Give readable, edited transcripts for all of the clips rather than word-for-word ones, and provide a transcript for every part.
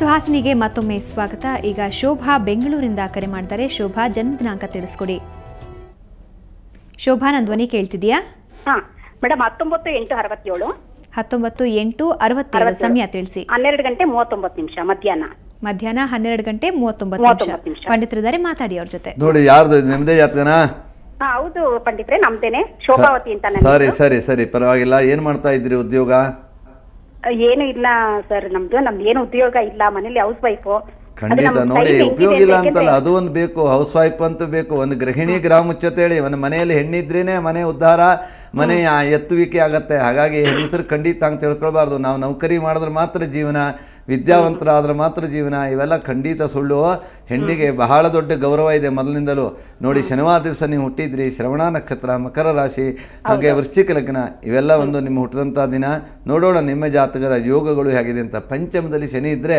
ಸುಹಾಸಿನಿಗೆ ಮತ್ತೊಮ್ಮೆ ಸ್ವಾಗತ. ಈಗ ಶೋಭಾ ಬೆಂಗಳೂರಿಂದ ಕರೆ ಮಾಡ್ತಾರೆ. ಶೋಭಾ, ಜನ್ಮ ದಿನಾಂಕ ತಿಳಿಸ್ಕೊಡಿ. ಶೋಭಾ, ನನ್ನ ಧ್ವನಿ ಕೇಳ್ತಿದ್ಯಾ? ಮೇಡಮ್ 19/8/67. 19/8/67. ಸಮಯ ತಿಳಿಸಿ. 12:39 ಮಧ್ಯಾಹ್ನ 12:39. ಪಂಡಿತರಿದ್ದಾರೆ, ಮಾತಾಡಿ ಅವ್ರ ಜೊತೆ. ನೋಡಿ, ಯಾರ್ದು ನಿಮ್ದೇ ಜಾತಕನಾ? ಹೌದು ಪಂಡಿತ್ರೆ, ನಮ್ದೇನೆ. ಶೋಭಾವತಿ ಅಂತ. ಸರಿ ಸರಿ ಸರಿ, ಪರವಾಗಿಲ್ಲ. ಏನ್ ಮಾಡ್ತಾ ಇದ್ರಿ ಉದ್ಯೋಗ? ಏನು ಇಲ್ಲ ಸರ್, ನಮ್ದು ಏನು ಉದ್ಯೋಗ ಇಲ್ಲ, ಮನೇಲಿ ಹೌಸ್ ವೈಫ್. ಖಂಡಿತ ನೋಡಿ, ಉಪಯೋಗ ಇಲ್ಲ ಅಂತಲ್ಲ, ಅದು ಒಂದು ಬೇಕು. ಹೌಸ್ ವೈಫ್ ಅಂತೂ ಬೇಕು. ಒಂದು ಗೃಹಿಣಿ ಗ್ರಾಮುಚ್ಚತೆ ಹೇಳಿ, ಒಂದು ಮನೆಯಲ್ಲಿ ಹೆಣ್ಣಿದ್ರೇನೆ ಮನೆ ಉದ್ಧಾರ, ಮನೆ ಎತ್ತುವಿಕೆ ಆಗತ್ತೆ. ಹಾಗಾಗಿ ಹೆಂಗಸರು ಖಂಡಿತ ಅಂತ ತಿಳ್ಕೊಳ್ಬಾರ್ದು. ನಾವು ನೌಕರಿ ಮಾಡಿದ್ರೆ ಮಾತ್ರ ಜೀವನ, ವಿದ್ಯಾವಂತರಾದ್ರೆ ಮಾತ್ರ ಜೀವನ, ಇವೆಲ್ಲ ಖಂಡಿತ ಸುಳ್ಳು. ಹೆಣ್ಣಿಗೆ ಬಹಳ ದೊಡ್ಡ ಗೌರವ ಇದೆ ಮೊದಲಿನಿಂದಲೂ. ನೋಡಿ, ಶನಿವಾರ ದಿವಸ ನೀವು ಹುಟ್ಟಿದ್ರಿ, ಶ್ರವಣ ನಕ್ಷತ್ರ, ಮಕರ ರಾಶಿ, ಹಾಗೆ ವೃಶ್ಚಿಕ ಲಗ್ನ, ಇವೆಲ್ಲ ಒಂದು ನಿಮ್ಮ ಹುಟ್ಟಿದಂಥ ದಿನ. ನೋಡೋಣ ನಿಮ್ಮ ಜಾತಕದ ಯೋಗಗಳು ಹೇಗಿದೆ ಅಂತ. ಪಂಚಮದಲ್ಲಿ ಶನಿ ಇದ್ದರೆ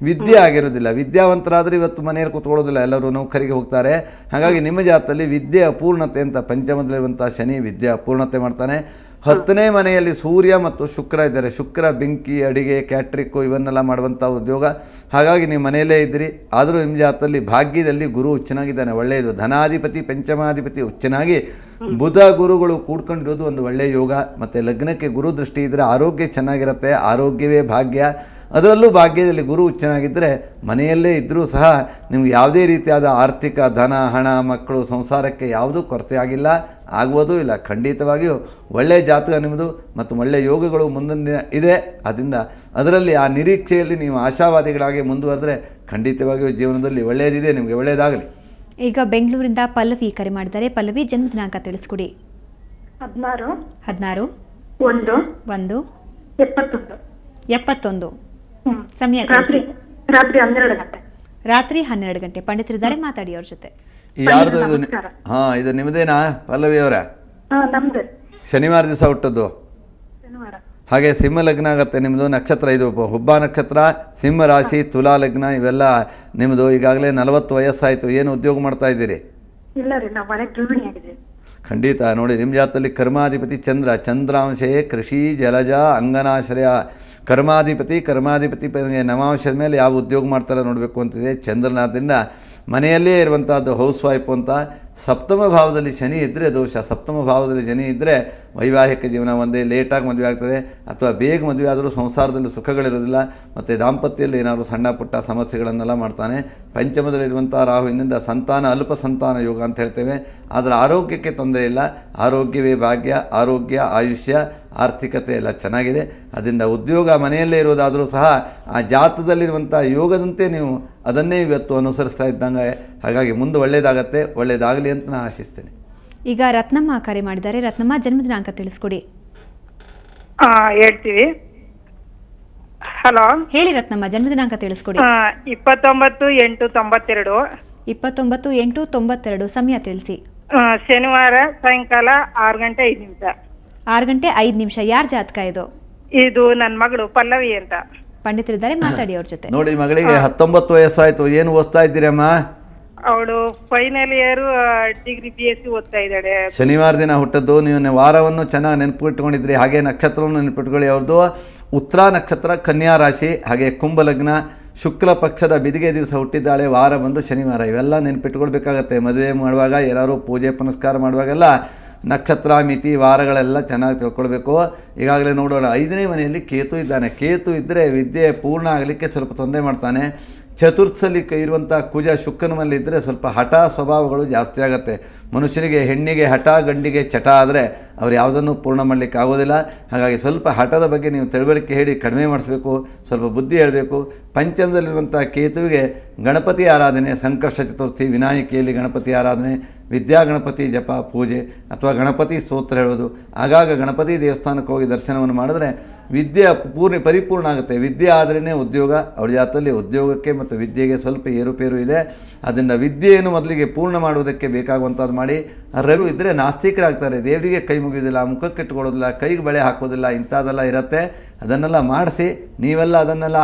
ವಿದ್ಯೆ ಆಗಿರೋದಿಲ್ಲ. ವಿದ್ಯಾವಂತರಾದರೆ ಇವತ್ತು ಮನೆಯಲ್ಲಿ ಕೂತ್ಕೊಳ್ಳೋದಿಲ್ಲ, ಎಲ್ಲರೂ ನೌಕರಿಗೆ ಹೋಗ್ತಾರೆ. ಹಾಗಾಗಿ ನಿಮ್ಮ ಜಾತಕದಲ್ಲಿ ವಿದ್ಯೆ ಅಪೂರ್ಣತೆ ಅಂತ, ಪಂಚಮದಲ್ಲಿರುವಂಥ ಶನಿ ವಿದ್ಯೆ ಅಪೂರ್ಣತೆ ಮಾಡ್ತಾನೆ. 10ನೇ ಮನೆಯಲ್ಲಿ ಸೂರ್ಯ ಮತ್ತು ಶುಕ್ರ ಇದ್ದಾರೆ. ಶುಕ್ರ ಬೆಂಕಿ, ಅಡಿಗೆ, ಕ್ಯಾಟ್ರಿಕ್ಕು ಇವನ್ನೆಲ್ಲ ಮಾಡುವಂಥ ಉದ್ಯೋಗ. ಹಾಗಾಗಿ ನೀವು ಮನೆಯಲ್ಲೇ ಇದ್ದೀರಿ. ಆದರೂ ನಿಮ್ಮ ಜಾತಕದಲ್ಲಿ ಭಾಗ್ಯದಲ್ಲಿ ಗುರು ಉಚ್ಚನಾಗಿದ್ದಾನೆ, ಒಳ್ಳೆಯದು. ಧನಾಧಿಪತಿ, ಪಂಚಮಾಧಿಪತಿ ಉಚ್ಚನಾಗಿ ಬುಧ ಗುರುಗಳು ಕೂಡ್ಕೊಂಡಿರೋದು ಒಂದು ಒಳ್ಳೆಯ ಯೋಗ. ಮತ್ತು ಲಗ್ನಕ್ಕೆ ಗುರು ದೃಷ್ಟಿ ಇದ್ದರೆ ಆರೋಗ್ಯ ಚೆನ್ನಾಗಿರುತ್ತೆ. ಆರೋಗ್ಯವೇ ಭಾಗ್ಯ. ಅದರಲ್ಲೂ ಭಾಗ್ಯದಲ್ಲಿ ಗುರು ಉಚ್ಚನಾಗಿದ್ದರೆ ಮನೆಯಲ್ಲೇ ಇದ್ದರೂ ಸಹ ನಿಮ್ಗೆ ಯಾವುದೇ ರೀತಿಯಾದ ಆರ್ಥಿಕ, ಧನ, ಹಣ, ಮಕ್ಕಳು, ಸಂಸಾರಕ್ಕೆ ಯಾವುದೂ ಕೊರತೆ ಆಗಿಲ್ಲ, ಆಗುವುದೂ ಇಲ್ಲ. ಖಂಡಿತವಾಗಿಯೂ ಒಳ್ಳೆಯ ಜಾತಕ ನಿಮ್ಮದು ಮತ್ತು ಒಳ್ಳೆಯ ಯೋಗಗಳು ಮುಂದಿನ ದಿನ ಇದೆ. ಅದರಿಂದ ಅದರಲ್ಲಿ ಆ ನಿರೀಕ್ಷೆಯಲ್ಲಿ ನೀವು ಆಶಾವಾದಿಗಳಾಗಿ ಮುಂದುವರೆದ್ರೆ ಖಂಡಿತವಾಗಿಯೂ ಜೀವನದಲ್ಲಿ ಒಳ್ಳೆಯದಿದೆ. ನಿಮಗೆ ಒಳ್ಳೆಯದಾಗಲಿ. ಈಗ ಬೆಂಗಳೂರಿಂದ ಪಲ್ಲವಿ ಕರೆ ಮಾಡಿದ್ದಾರೆ. ಪಲ್ಲವಿ, ಜನ್ಮ ದಿನಾಂಕ ತಿಳಿಸ್ಕೊಡಿ. 16/1/71. ಸಮಯ ರಾತ್ರಿ 12 ಗಂಟೆ. ರಾತ್ರಿ 12 ಗಂಟೆ. ಪಂಡಿತರಿದ್ದಾರೆ, ಮಾತಾಡಿ ಅವ್ರ ಜೊತೆ. ಯಾರ್ದು ಇದು? ಇದು ನಿಮ್ಮದೇನಾ ಪಲ್ಲವಿ ಅವರ? ಶನಿವಾರ ದಿವಸ ಹುಟ್ಟದ್ದು. ಹಾಗೆ ಸಿಂಹ ಲಗ್ನ ಆಗುತ್ತೆ ನಿಮ್ಮದು. ನಕ್ಷತ್ರ ಇದು ಹುಬ್ಬ ನಕ್ಷತ್ರ, ಸಿಂಹ ರಾಶಿ, ತುಲಾ ಲಗ್ನ, ಇವೆಲ್ಲ ನಿಮ್ಮದು. ಈಗಾಗಲೇ 40 ವಯಸ್ಸಾಯಿತು. ಏನು ಉದ್ಯೋಗ ಮಾಡ್ತಾ ಇದ್ದೀರಿ? ಖಂಡಿತ ನೋಡಿ, ನಿಮ್ಮ ಜಾತದಲ್ಲಿ ಕರ್ಮಾಧಿಪತಿ ಚಂದ್ರ, ಚಂದ್ರಾಂಶಯೇ ಕೃಷಿ, ಜಲಜ, ಅಂಗನಾಶ್ರಯ. ಕರ್ಮಾಧಿಪತಿ ನವಾಂಶದ ಮೇಲೆ ಯಾವ ಉದ್ಯೋಗ ಮಾಡ್ತಾರೆ ನೋಡಬೇಕು ಅಂತಿದೆ. ಚಂದ್ರನಾಥದಿಂದ ಮನೆಯಲ್ಲೇ ಇರುವಂಥದ್ದು ಹೌಸ್ ವೈಫ್ ಅಂತ. ಸಪ್ತಮ ಭಾವದಲ್ಲಿ ಶನಿ ಇದ್ದರೆ ದೋಷ. ಸಪ್ತಮ ಭಾವದಲ್ಲಿ ಶನಿ ಇದ್ದರೆ ವೈವಾಹಿಕ ಜೀವನ ಒಂದೇ ಲೇಟಾಗಿ ಮದುವೆ ಆಗ್ತದೆ, ಅಥವಾ ಬೇಗ ಮದುವೆ ಆದರೂ ಸಂಸಾರದಲ್ಲಿ ಸುಖಗಳಿರೋದಿಲ್ಲ, ಮತ್ತು ದಾಂಪತ್ಯದಲ್ಲಿ ಏನಾದರೂ ಸಣ್ಣ ಪುಟ್ಟ ಸಮಸ್ಯೆಗಳನ್ನೆಲ್ಲ ಮಾಡ್ತಾನೆ. ಪಂಚಮದಲ್ಲಿರುವಂಥ ರಾಹುವಿನಿಂದ ಸಂತಾನ, ಅಲ್ಪ ಸಂತಾನ ಯೋಗ ಅಂತ ಹೇಳ್ತೇವೆ. ಆದರೆ ಆರೋಗ್ಯಕ್ಕೆ ತೊಂದರೆ ಇಲ್ಲ. ಆರೋಗ್ಯವೇ ಭಾಗ್ಯ. ಆರೋಗ್ಯ, ಆಯುಷ್ಯ, ಆರ್ಥಿಕತೆ ಎಲ್ಲ ಚೆನ್ನಾಗಿದೆ. ಅದರಿಂದ ಉದ್ಯೋಗ ಮನೆಯಲ್ಲೇ ಇರೋದಾದರೂ ಸಹ ಆ ಜಾತದಲ್ಲಿರುವಂಥ ಯೋಗದಂತೆ ನೀವು ಅದನ್ನೇ ಇವತ್ತು ಅನುಸರಿಸ್ತಾ ಇದ್ದಂಗೆ. ಹಾಗಾಗಿ ಮುಂದೆ ಒಳ್ಳೆಯದಾಗತ್ತೆ. ಒಳ್ಳೆಯದಾಗಲಿ ಅಂತ ನಾನು ಆಶಿಸ್ತೇನೆ. ಈಗ ರತ್ನಮ್ಮ ಕರೆ ಮಾಡಿದ್ದಾರೆ. ರತ್ನಮ್ಮ, ಜನ್ಮ ದಿನಾಂಕ ತಿಳಿಸ್ಕೊಡಿ. ಹೇಳ್ತೀವಿ. ಹಲೋ, ಹೇಳಿ ರತ್ನಮ್ಮ, ಜನ್ಮ ದಿನಾಂಕ ತಿಳಿಸ್ಕೊಡಿ. 29/8/92. 29/8/92. ಸಮಯ ತಿಳಿಸಿ. ಶನಿವಾರ ಸಾಯಂಕಾಲ 6:05. 6:05. ಯಾರ ಜಾತಕ ಇದು? ಇದು ನನ್ನ ಮಗಳು ಪಲ್ಲವಿ ಅಂತ. ಪಂಡಿತರಿದ್ದಾರೆ, ಮಾತಾಡಿ ಅವ್ರ ಜೊತೆ. ನೋಡಿ, ಮಗಳಿಗೆ 19 ವಯಸ್ಸಾಯ್ತು. ಏನು ಓದ್ತಾ ಇದ್ದೀರಮ್ಮ? ಅವಳು ಫೈನಲ್ ಇಯರ್ ಡಿಗ್ರಿ BSc ಓದ್ತಾ ಇದ್ದಾಳೆ. ಶನಿವಾರ ದಿನ ಹುಟ್ಟದ್ದು. ನೀವು ವಾರವನ್ನು ಚೆನ್ನಾಗಿ ನೆನಪಿಟ್ಕೊಂಡಿದ್ರಿ. ಹಾಗೆ ನಕ್ಷತ್ರವನ್ನು ನೆನಪಿಟ್ಕೊಳ್ಳಿ. ಅವ್ರದ್ದು ಉತ್ತರ ನಕ್ಷತ್ರ, ಕನ್ಯಾ ರಾಶಿ, ಹಾಗೆ ಕುಂಭ ಲಗ್ನ, ಶುಕ್ಲ ಪಕ್ಷದ ಬಿದಿಗೆ ದಿವಸ ಹುಟ್ಟಿದ್ದಾಳೆ. ವಾರ ಬಂದು ಶನಿವಾರ. ಇವೆಲ್ಲ ನೆನಪಿಟ್ಕೊಳ್ಬೇಕಾಗತ್ತೆ. ಮದುವೆ ಮಾಡುವಾಗ, ಏನಾದ್ರು ಪೂಜೆ ಪುನಸ್ಕಾರ ಮಾಡುವಾಗೆಲ್ಲ ನಕ್ಷತ್ರ, ಮಿತಿ, ವಾರಗಳೆಲ್ಲ ಚೆನ್ನಾಗಿ ತಿಳ್ಕೊಳ್ಬೇಕು. ಈಗಾಗಲೇ ನೋಡೋಣ, 5ನೇ ಮನೆಯಲ್ಲಿ ಕೇತು ಇದ್ದಾನೆ. ಕೇತು ಇದ್ದರೆ ವಿದ್ಯೆ ಪೂರ್ಣ ಆಗಲಿಕ್ಕೆ ಸ್ವಲ್ಪ ತೊಂದರೆ ಮಾಡ್ತಾನೆ. ಚತುರ್ಥದಲ್ಲಿ ಇರುವಂಥ ಕುಜ ಶುಕ್ರನ ಮೇಲೆ ಇದ್ದರೆ ಸ್ವಲ್ಪ ಹಠ ಸ್ವಭಾವಗಳು ಜಾಸ್ತಿ ಆಗುತ್ತೆ. ಮನುಷ್ಯನಿಗೆ, ಹೆಣ್ಣಿಗೆ ಹಠ, ಗಂಡಿಗೆ ಚಟ ಆದರೆ ಅವ್ರು ಯಾವುದನ್ನು ಪೂರ್ಣ ಮಾಡಲಿಕ್ಕೆ ಆಗೋದಿಲ್ಲ. ಹಾಗಾಗಿ ಸ್ವಲ್ಪ ಹಠದ ಬಗ್ಗೆ ನೀವು ತಿಳುವಳಿಕೆ ಹೇಳಿ ಕಡಿಮೆ ಮಾಡಿಸ್ಬೇಕು. ಸ್ವಲ್ಪ ಬುದ್ಧಿ ಹೇಳಬೇಕು. ಪಂಚಮದಲ್ಲಿರುವಂಥ ಕೇತುವಿಗೆ ಗಣಪತಿ ಆರಾಧನೆ, ಸಂಕಷ್ಟ ಚತುರ್ಥಿ, ವಿನಾಯಕಿಯಲ್ಲಿ ಗಣಪತಿ ಆರಾಧನೆ, ವಿದ್ಯಾ ಗಣಪತಿ ಜಪ, ಪೂಜೆ, ಅಥವಾ ಗಣಪತಿ ಸ್ತೋತ್ರ ಹೇಳೋದು. ಆಗಾಗ ಗಣಪತಿ ದೇವಸ್ಥಾನಕ್ಕೆ ಹೋಗಿ ದರ್ಶನವನ್ನು ಮಾಡಿದ್ರೆ ವಿದ್ಯೆ ಪರಿಪೂರ್ಣ ಆಗುತ್ತೆ. ವಿದ್ಯೆ ಆದ್ರೇ ಉದ್ಯೋಗ. ಅವಳ ಜಾತದಲ್ಲಿ ಉದ್ಯೋಗಕ್ಕೆ ಮತ್ತು ವಿದ್ಯೆಗೆ ಸ್ವಲ್ಪ ಏರುಪೇರು ಇದೆ. ಅದರಿಂದ ವಿದ್ಯೆಯನ್ನು ಮೊದಲಿಗೆ ಪೂರ್ಣ ಮಾಡುವುದಕ್ಕೆ ಬೇಕಾಗುವಂಥದ್ದು ಮಾಡಿ. ರವಿ ಇದ್ದರೆ ನಾಸ್ತಿಕರಾಗ್ತಾರೆ. ದೇವರಿಗೆ ಕೈ ಮುಗಿಯೋದಿಲ್ಲ, ಮುಖಕ್ಕೆ ಇಟ್ಕೊಳ್ಳೋದಿಲ್ಲ, ಕೈಗೆ ಬಳೆ ಹಾಕೋದಿಲ್ಲ, ಇಂಥದ್ದೆಲ್ಲ ಇರುತ್ತೆ. ಅದನ್ನೆಲ್ಲ ಮಾಡಿಸಿ ನೀವೆಲ್ಲ ಅದನ್ನೆಲ್ಲ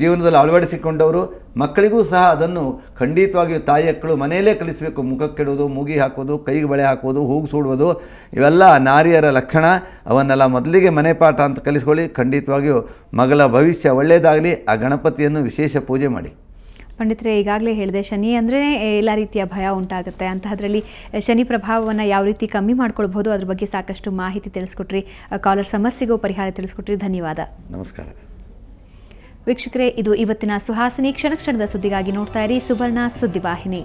ಜೀವನದಲ್ಲಿ ಅಳವಡಿಸಿಕೊಂಡವರು ಮಕ್ಕಳಿಗೂ ಸಹ ಅದನ್ನು ಖಂಡಿತವಾಗಿಯೂ ತಾಯಿ ಮಕ್ಕಳು ಮನೆಯಲ್ಲೇ ಕಲಿಸಬೇಕು. ಮುಖಕ್ಕಿಡುವುದು, ಮೂಗಿ ಹಾಕೋದು, ಕೈಗೆ ಬಳೆ ಹಾಕೋದು, ಹೂಗು ಸೂಡುವುದು ಇವೆಲ್ಲ ನಾರಿಯರ ಲಕ್ಷಣ. ಅವನ್ನೆಲ್ಲ ಮೊದಲಿಗೆ ಮನೆ ಪಾಠ ಅಂತ ಕಲಿಸ್ಕೊಳ್ಳಿ. ಖಂಡಿತವಾಗಿಯೂ ಮಗಳ ಭವಿಷ್ಯ ಒಳ್ಳೆಯದಾಗಲಿ. ಆ ಗಣಪತಿಯನ್ನು ವಿಶೇಷ ಪೂಜೆ ಮಾಡಿ. ಪಂಡಿತರೆ, ಈಗಾಗಲೇ ಹೇಳಿದೆ, ಶನಿ ಅಂದರೆ ಎಲ್ಲ ರೀತಿಯ ಭಯ ಉಂಟಾಗುತ್ತೆ. ಅಂತಹದ್ರಲ್ಲಿ ಶನಿ ಪ್ರಭಾವವನ್ನು ಯಾವ ರೀತಿ ಕಮ್ಮಿ ಮಾಡ್ಕೊಳ್ಬೋದು ಅದ್ರ ಬಗ್ಗೆ ಸಾಕಷ್ಟು ಮಾಹಿತಿ ತಿಳಿಸ್ಕೊಟ್ರಿ. ಕಾಲರ್ ಸಮಸ್ಯೆಗೂ ಪರಿಹಾರ ತಿಳಿಸ್ಕೊಟ್ರಿ. ಧನ್ಯವಾದ. ನಮಸ್ಕಾರ ವೀಕ್ಷಕರೇ, ಇದು ಇವತ್ತಿನ ಸುಹಾಸಿನಿ. ಕ್ಷಣ ಕ್ಷಣದ ಸುದ್ದಿಗಾಗಿ ನೋಡ್ತಾ ಇರಿ ಸುವರ್ಣ ಸುದ್ದಿವಾಹಿನಿ.